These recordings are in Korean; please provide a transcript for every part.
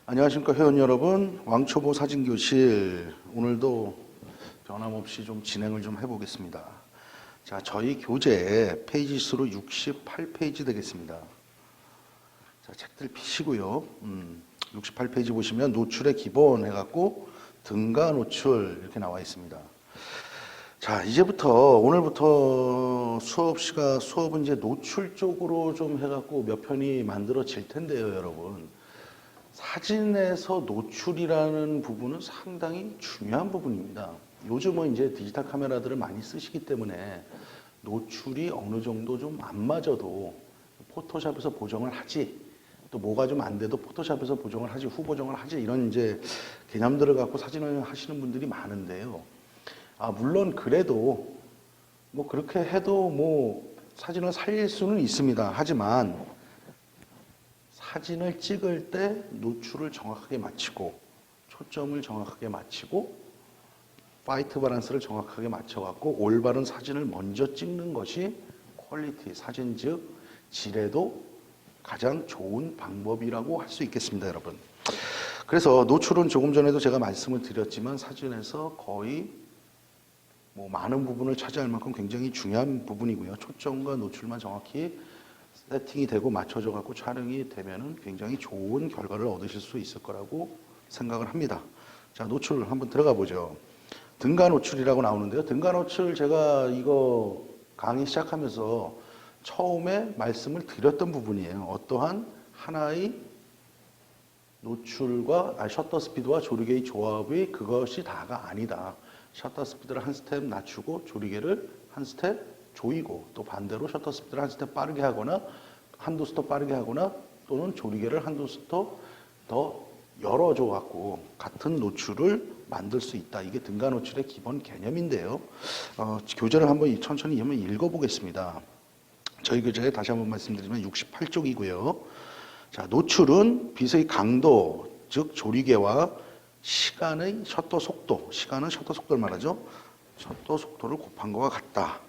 안녕하십니까 회원 여러분, 왕초보 사진교실 오늘도 변함없이 좀 진행을 좀 해보겠습니다. 자, 저희 교재 페이지 수로 68페이지 되겠습니다. 자, 책들 피시고요. 68페이지 보시면 노출의 기본 해갖고 등가 노출 이렇게 나와 있습니다. 자, 오늘부터 수업은 이제 노출 쪽으로 좀 해갖고 몇 편이 만들어질 텐데요, 여러분. 사진에서 노출이라는 부분은 상당히 중요한 부분입니다. 요즘은 이제 디지털 카메라들을 많이 쓰시기 때문에 노출이 어느 정도 좀 안 맞아도 포토샵에서 보정을 하지, 또 뭐가 좀 안 돼도 포토샵에서 보정을 하지, 후보정을 하지, 이런 이제 개념들을 갖고 사진을 하시는 분들이 많은데요. 물론 그래도 뭐 그렇게 해도 뭐 사진을 살릴 수는 있습니다. 하지만 사진을 찍을 때 노출을 정확하게 맞추고 초점을 정확하게 맞추고 화이트 밸런스를 정확하게 맞춰갖고 올바른 사진을 먼저 찍는 것이 퀄리티 사진 즉 질에도 가장 좋은 방법이라고 할 수 있겠습니다, 여러분. 그래서 노출은 조금 전에도 제가 말씀을 드렸지만 사진에서 거의 뭐 많은 부분을 차지할 만큼 굉장히 중요한 부분이고요. 초점과 노출만 정확히 세팅이 되고 맞춰져 갖고 촬영이 되면은 굉장히 좋은 결과를 얻으실 수 있을 거라고 생각을 합니다. 자, 노출 한번 들어가 보죠. 등가 노출이라고 나오는데요. 등가 노출 제가 이거 강의 시작하면서 처음에 말씀을 드렸던 부분이에요. 어떠한 하나의 노출과 셔터 스피드와 조리개의 조합이 그것이 다가 아니다. 셔터 스피드를 한 스텝 낮추고 조리개를 한 스텝 조이고 또 반대로 셔터 스피드를 한 스텝 빠르게 하거나 한두 스톱 빠르게 하거나 또는 조리개를 한두 스톱 더 열어줘 갖고 같은 노출을 만들 수 있다. 이게 등가 노출의 기본 개념인데요. 교재를 한번 천천히 읽어보겠습니다. 저희 교재에 다시 한번 말씀드리면 68쪽이고요. 자, 노출은 빛의 강도, 즉 조리개와 시간의 셔터 속도, 시간은 셔터 속도를 말하죠. 셔터 속도를 곱한 것과 같다.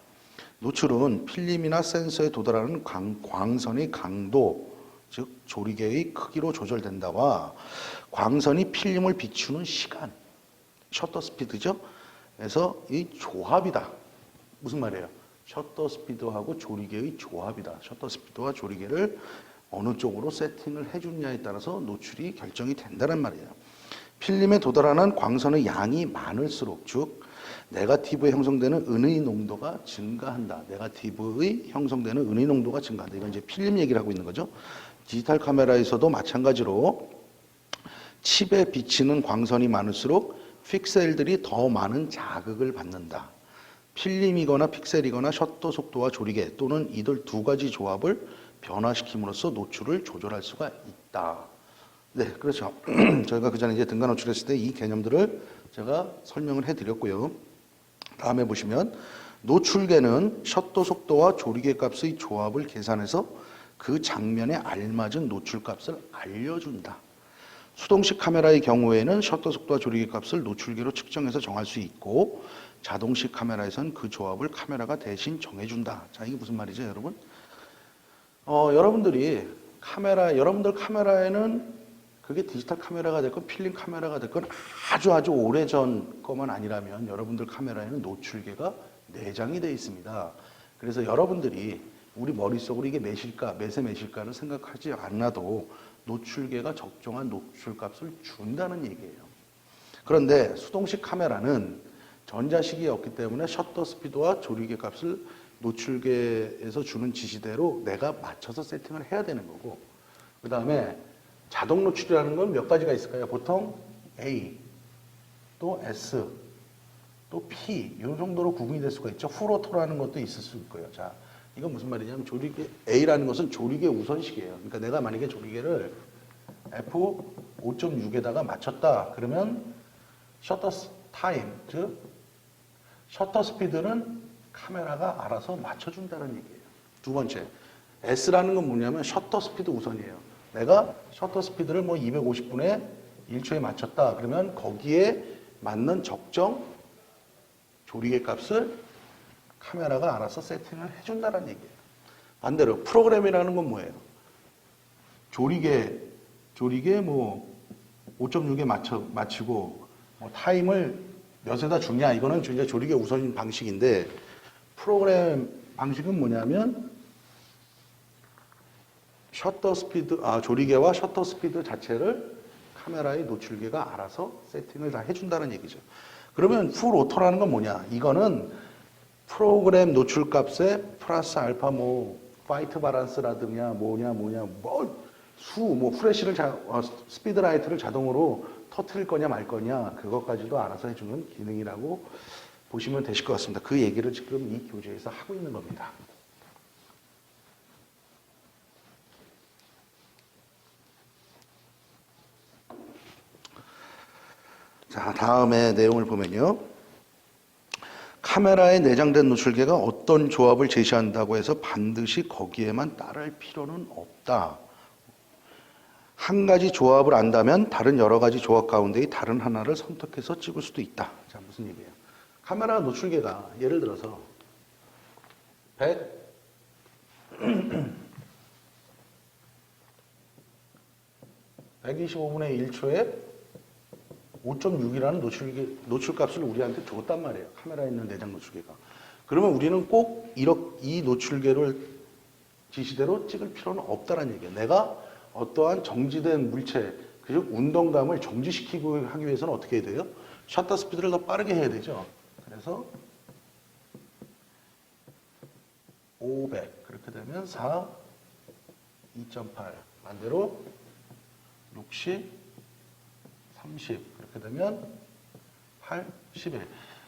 노출은 필름이나 센서에 도달하는 광선의 강도, 즉 조리개의 크기로 조절된다와 광선이 필름을 비추는 시간, 셔터 스피드죠. 그래서 이 조합이다. 무슨 말이에요? 셔터 스피드하고 조리개의 조합이다. 셔터 스피드와 조리개를 어느 쪽으로 세팅을 해주느냐에 따라서 노출이 결정이 된다는 말이에요. 필름에 도달하는 광선의 양이 많을수록, 즉 네거티브에 형성되는 은의 농도가 증가한다. 네거티브의 형성되는 은의 농도가 증가한다. 이건 이제 필름 얘기를 하고 있는 거죠. 디지털 카메라에서도 마찬가지로 칩에 비치는 광선이 많을수록 픽셀들이 더 많은 자극을 받는다. 필름이거나 픽셀이거나 셔터 속도와 조리개 또는 이들 두 가지 조합을 변화시킴으로써 노출을 조절할 수가 있다. 네, 그렇죠. 저희가 그 전에 이제 등가 노출했을 때 이 개념들을 제가 설명을 해드렸고요. 다음에 보시면 노출계는 셔터 속도와 조리개 값의 조합을 계산해서 그 장면에 알맞은 노출 값을 알려준다. 수동식 카메라의 경우에는 셔터 속도와 조리개 값을 노출계로 측정해서 정할 수 있고 자동식 카메라에서는 그 조합을 카메라가 대신 정해준다. 자, 이게 무슨 말이죠, 여러분? 여러분들 카메라에는 그게 디지털 카메라가 됐건 필름 카메라가 됐건 아주 오래전 거만 아니라면 여러분들 카메라에는 노출계가 내장이 되어 있습니다. 그래서 여러분들이 우리 머릿속으로 이게 몇에 몇일까를 생각하지 않아도 노출계가 적정한 노출값을 준다는 얘기예요. 그런데 수동식 카메라는 전자식이 없기 때문에 셔터 스피드와 조리개 값을 노출계에서 주는 지시대로 내가 맞춰서 세팅을 해야 되는 거고, 그 다음에 자동 노출이라는 건 몇 가지가 있을까요? 보통 A, 또 S, 또 P 이 정도로 구분이 될 수가 있죠. 풀오토라는 것도 있을 수 있고요. 자, 이건 무슨 말이냐면 조리개 A라는 것은 조리개 우선식이에요. 그러니까 내가 만약에 조리개를 F5.6에다가 맞췄다. 그러면 셔터 타임, 즉 셔터 스피드는 카메라가 알아서 맞춰준다는 얘기예요. 두 번째, S라는 건 뭐냐면 셔터 스피드 우선이에요. 내가 셔터 스피드를 뭐 250분에 1초에 맞췄다. 그러면 거기에 맞는 적정 조리개 값을 카메라가 알아서 세팅을 해준다는 얘기예요. 반대로 프로그램이라는 건 뭐예요? 조리개 뭐 5.6에 맞추고 뭐 타임을 몇에다 주냐 이거는 이제 조리개 우선 방식인데 프로그램 방식은 뭐냐면 셔터 스피드 조리개와 셔터 스피드 자체를 카메라의 노출계가 알아서 세팅을 다 해준다는 얘기죠. 그러면 풀 오토라는 건 뭐냐? 이거는 프로그램 노출값에 플러스 알파 뭐 화이트 바란스라든가 뭐냐 프레쉬를 스피드 라이트를 자동으로 터트릴 거냐 말 거냐 그것까지도 알아서 해주는 기능이라고 보시면 되실 것 같습니다. 그 얘기를 지금 이 교재에서 하고 있는 겁니다. 자, 다음에 내용을 보면요. 카메라에 내장된 노출계가 어떤 조합을 제시한다고 해서 반드시 거기에만 따를 필요는 없다. 한 가지 조합을 안다면 다른 여러 가지 조합 가운데의 다른 하나를 선택해서 찍을 수도 있다. 자, 무슨 얘기예요? 카메라 노출계가 예를 들어서 125분의 1초에 5.6이라는 노출값을 우리한테 줬단 말이에요. 카메라에 있는 내장 노출계가. 그러면 우리는 꼭 이 노출계를 지시대로 찍을 필요는 없다는 얘기예요. 내가 어떠한 정지된 물체, 즉 운동감을 정지시키고 하기 위해서는 어떻게 해야 돼요? 셔터 스피드를 더 빠르게 해야 되죠. 그래서 500 그렇게 되면 4, 2.8 반대로 60, 30 그렇게 되면 8, 11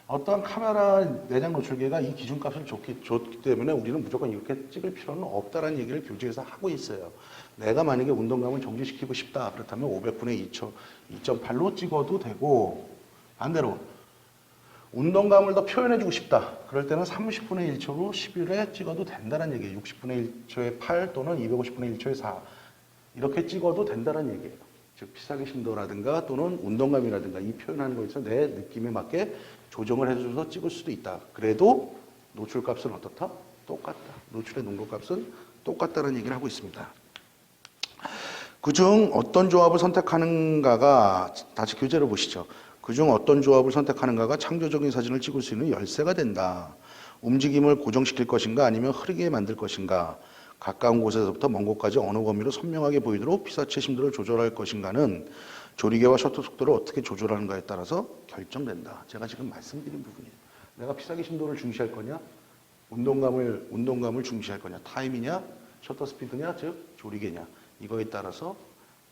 어떤 카메라 내장 노출계가 이 기준값을 줬기 때문에 우리는 무조건 이렇게 찍을 필요는 없다는 얘기를 교재에서 하고 있어요. 내가 만약에 운동감을 정지시키고 싶다 그렇다면 500분의 2.8로 찍어도 되고 반대로 운동감을 더 표현해주고 싶다. 그럴 때는 30분의 1초로 11에 찍어도 된다는 얘기예요. 60분의 1초에 8 또는 250분의 1초에 4 이렇게 찍어도 된다는 얘기예요. 즉 피사기 심도라든가 또는 운동감이라든가 이 표현하는 거에 있어서 내 느낌에 맞게 조정을 해줘서 찍을 수도 있다. 그래도 노출값은 어떻다? 똑같다. 노출의 농도값은 똑같다는 얘기를 하고 있습니다. 그중 어떤 조합을 선택하는가가 다시 교재를 보시죠. 그중 어떤 조합을 선택하는가가 창조적인 사진을 찍을 수 있는 열쇠가 된다. 움직임을 고정시킬 것인가 아니면 흐르게 만들 것인가 가까운 곳에서부터 먼 곳까지 어느 범위로 선명하게 보이도록 피사체 심도를 조절할 것인가는 조리개와 셔터 속도를 어떻게 조절하는가에 따라서 결정된다. 제가 지금 말씀드린 부분이에요. 내가 피사기 심도를 중시할 거냐 운동감을 중시할 거냐 타임이냐 셔터 스피드냐 즉 조리개냐 이거에 따라서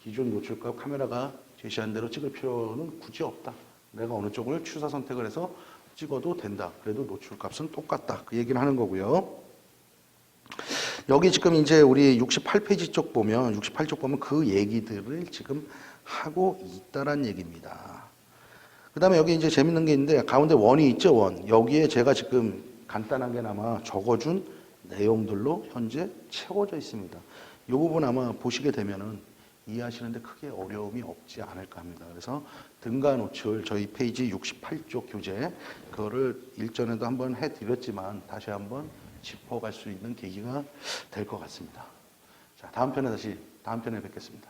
기존 노출값 카메라가 제시한 대로 찍을 필요는 굳이 없다. 내가 어느 쪽을 취사 선택을 해서 찍어도 된다. 그래도 노출값은 똑같다. 그 얘기를 하는 거고요. 여기 지금 이제 우리 68페이지 쪽 보면 그 얘기들을 지금 하고 있다란 얘기입니다. 그 다음에 여기 이제 재밌는 게 있는데 가운데 원이 있죠, 원. 여기에 제가 지금 간단하게나마 적어준 내용들로 현재 채워져 있습니다. 이 부분 아마 보시게 되면은 이해하시는데 크게 어려움이 없지 않을까 합니다. 그래서 등가 노출 저희 페이지 68쪽 교재 그거를 일전에도 한번 해드렸지만 다시 한번 짚어갈 수 있는 계기가 될 것 같습니다. 자, 다음 편에 뵙겠습니다.